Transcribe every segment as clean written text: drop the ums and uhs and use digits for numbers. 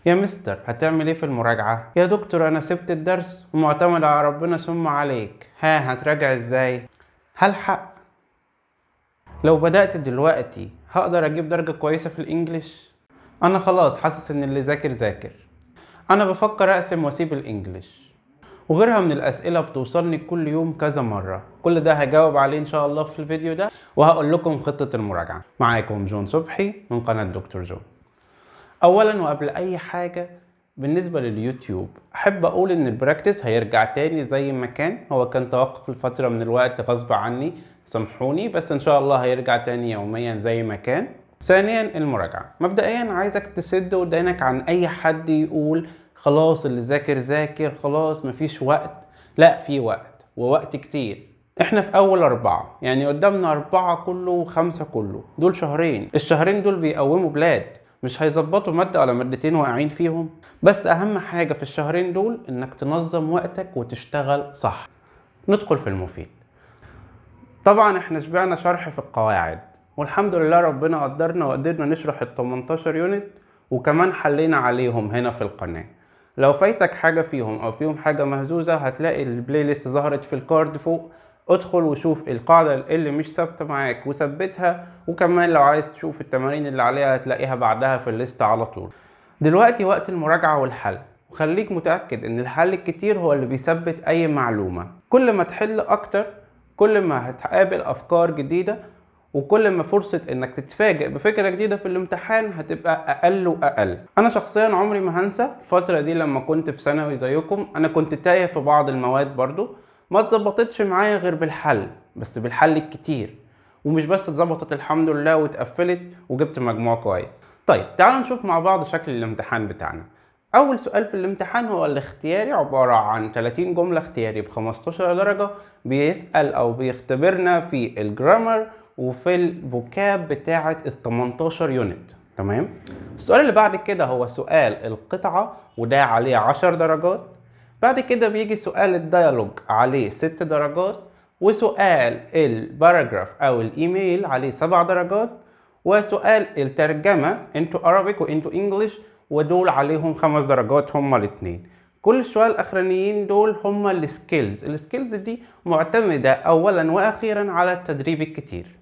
يا مستر هتعمل ايه في المراجعة؟ يا دكتور انا سبت الدرس ومعتمد على ربنا ثم عليك، ها هتراجع ازاي؟ هلحق؟ لو بدأت دلوقتي هقدر اجيب درجة كويسة في الانجليش؟ انا خلاص حاسس ان اللي ذاكر ذاكر. انا بفكر اقسم واسيب الانجليش، وغيرها من الاسئلة بتوصلني كل يوم كذا مرة. كل ده هجاوب عليه ان شاء الله في الفيديو ده، وهقول لكم خطة المراجعة. معاكم جون صبحي من قناة دكتور جون. اولا وقبل اي حاجة، بالنسبة لليوتيوب احب اقول ان البراكتس هيرجع تاني زي ما كان. هو كان توقف لفترة من الوقت غصب عني، سامحوني، بس ان شاء الله هيرجع تاني يوميا زي ما كان. ثانيا المراجعة، مبدئيا عايزك تسد ودانك عن اي حد يقول خلاص اللي ذاكر ذاكر، خلاص مفيش وقت. لا، في وقت ووقت كتير. احنا في اول 4، يعني قدامنا 4 كله و5 كله، دول شهرين. الشهرين دول بيقوموا بلاد، مش هيظبطوا مادة ولا مادتين واقعين فيهم. بس اهم حاجة في الشهرين دول انك تنظم وقتك وتشتغل صح. ندخل في المفيد. طبعا احنا شبعنا شرح في القواعد، والحمد لله ربنا قدرنا وقدرنا نشرح ال 18 يونت، وكمان حلينا عليهم هنا في القناة. لو فايتك حاجة فيهم او فيهم حاجة مهزوزة، هتلاقي البلاي ليست ظهرت في الكارد فوق. ادخل وشوف القاعدة اللي مش ثابتة معاك وثبتها، وكمان لو عايز تشوف التمارين اللي عليها هتلاقيها بعدها في الليست على طول. دلوقتي وقت المراجعة والحل، وخليك متأكد ان الحل الكتير هو اللي بيثبت اي معلومة. كل ما تحل اكتر كل ما هتقابل افكار جديدة، وكل ما فرصة انك تتفاجئ بفكرة جديدة في الامتحان هتبقى اقل واقل. انا شخصيا عمري ما هنسى الفترة دي لما كنت في ثانوي زيكم. انا كنت تايه في بعض المواد برضو، ما اتظبطتش معايا غير بالحل، بس بالحل الكتير. ومش بس اتظبطت الحمد لله واتقفلت وجبت مجموع كويس. طيب تعالوا نشوف مع بعض شكل الامتحان بتاعنا. اول سؤال في الامتحان هو الاختياري، عبارة عن 30 جملة اختياري ب 15 درجة. بيسأل او بيختبرنا في الجرامر وفي الفوكاب بتاعة ال 18 يونت. تمام. السؤال اللي بعد كده هو سؤال القطعة، وده عليه 10 درجات. بعد كده بيجي سؤال الديالوج عليه 6 درجات، وسؤال الباراجراف او الايميل عليه 7 درجات، وسؤال الترجمة into Arabic و into English، ودول عليهم 5 درجات هما الاتنين. كل الشوية الاخرانيين دول هما السكيلز دي معتمدة اولا واخيرا على التدريب الكتير.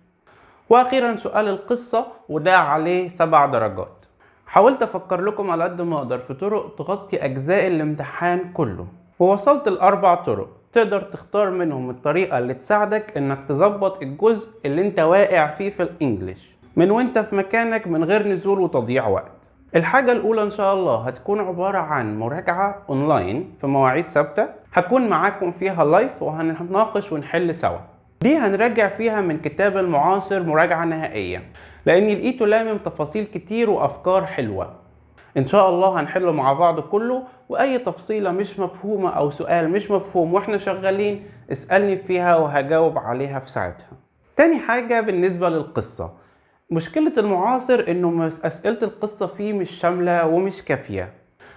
واخيرا سؤال القصة، وده عليه 7 درجات. حاولت افكر لكم على قد ما اقدر في طرق تغطي اجزاء الامتحان كله، ووصلت ل4 طرق تقدر تختار منهم الطريقة اللي تساعدك انك تظبط الجزء اللي انت واقع فيه في الانجليش من وانت في مكانك من غير نزول وتضييع وقت. الحاجة الأولى إن شاء الله هتكون عبارة عن مراجعة أونلاين في مواعيد ثابتة، هكون معاكم فيها لايف وهنناقش ونحل سوا. دي هنراجع فيها من كتاب المعاصر مراجعة نهائية، لأني لقيته لامم تفاصيل كتير وأفكار حلوة. إن شاء الله هنحله مع بعض كله، وأي تفصيلة مش مفهومة أو سؤال مش مفهوم وإحنا شغالين اسألني فيها وهجاوب عليها في ساعتها. تاني حاجة بالنسبة للقصة، مشكلة المعاصر انه اسئلة القصة فيه مش شاملة ومش كافية.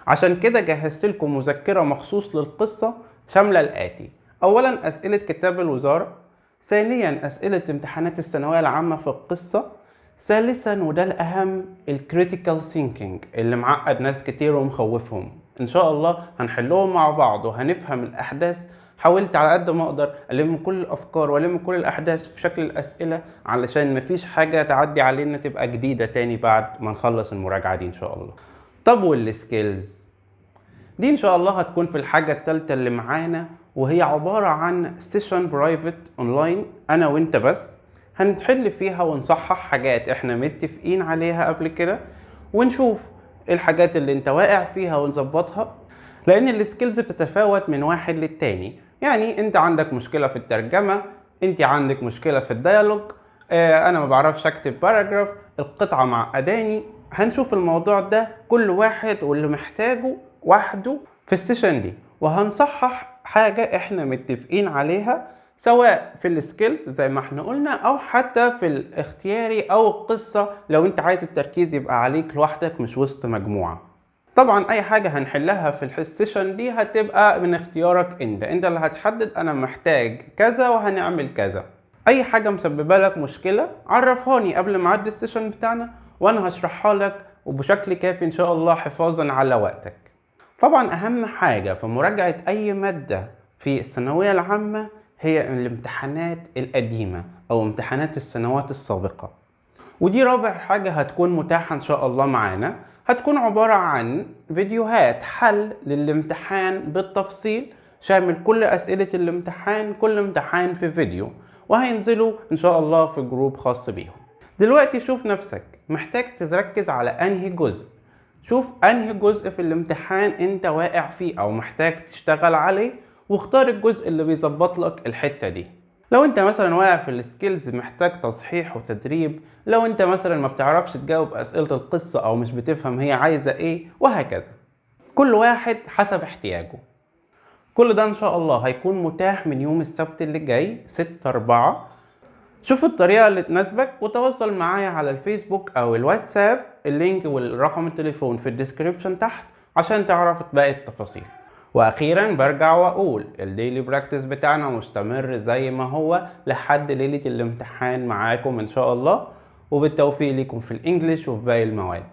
عشان كده جهزت لكم مذكرة مخصوص للقصة شاملة الآتي: اولا اسئلة كتاب الوزارة، ثانيا اسئلة امتحانات الثانوية العامة في القصة، ثالثا وده الاهم الكريتيكال ثينكينج اللي معقد ناس كتير ومخوفهم. ان شاء الله هنحلهم مع بعض وهنفهم الاحداث. حاولت على قد ما اقدر الم كل الافكار والم كل الاحداث في شكل الاسئله، علشان مفيش حاجه تعدي علينا تبقى جديده تاني بعد ما نخلص المراجعه دي ان شاء الله. طب والسكيلز دي ان شاء الله هتكون في الحاجه الثالثه اللي معانا، وهي عباره عن سيشن برايفت اونلاين انا وانت بس. هنحل فيها ونصحح حاجات احنا متفقين عليها قبل كده، ونشوف الحاجات اللي انت واقع فيها ونظبطها. لان السكيلز بتتفاوت من واحد للتاني. يعني انت عندك مشكلة في الترجمة، انت عندك مشكلة في الديالوج، انا ما بعرفش اكتب باراجراف، القطعة معقداني. هنشوف الموضوع ده كل واحد واللي محتاجه وحده في السيشن دي، وهنصحح حاجة احنا متفقين عليها، سواء في السكيلز زي ما احنا قلنا، او حتى في الاختياري او القصة لو انت عايز التركيز يبقى عليك لوحدك مش وسط مجموعة. طبعا اي حاجة هنحلها في السيشن دي هتبقى من اختيارك انت اللي هتحدد انا محتاج كذا وهنعمل كذا. اي حاجة مسببة لك مشكلة عرفهاني قبل ما اعدي السيشن بتاعنا، وانا هشرحها لك وبشكل كافي إن شاء الله حفاظا على وقتك. طبعا أهم حاجة في مراجعة أي مادة في الثانوية العامة هي الامتحانات القديمة أو امتحانات السنوات السابقة، ودي رابع حاجة هتكون متاحة إن شاء الله معانا. هتكون عبارة عن فيديوهات حل للامتحان بالتفصيل شامل كل أسئلة الامتحان، كل امتحان في فيديو، وهينزلوا إن شاء الله في جروب خاص بيهم. دلوقتي شوف نفسك محتاج تركز على أنهي جزء، شوف أنهي جزء في الامتحان أنت واقع فيه أو محتاج تشتغل عليه، واختار الجزء اللي بيظبط لك الحتة دي. لو انت مثلا واقع في السكيلز محتاج تصحيح وتدريب، لو انت مثلا ما بتعرفش تجاوب اسئلة القصة او مش بتفهم هي عايزة ايه، وهكذا. كل واحد حسب احتياجه. كل ده ان شاء الله هيكون متاح من يوم السبت اللي جاي 6/4. شوف الطريقة اللي تناسبك وتواصل معايا على الفيسبوك او الواتساب، اللينك والرقم التليفون في الديسكريبشن تحت عشان تعرف باقي التفاصيل. واخيرا برجع واقول الديلي براكتس بتاعنا مستمر زي ما هو لحد ليلة الامتحان معاكم ان شاء الله، وبالتوفيق لكم في الانجليش وفي باقي المواد.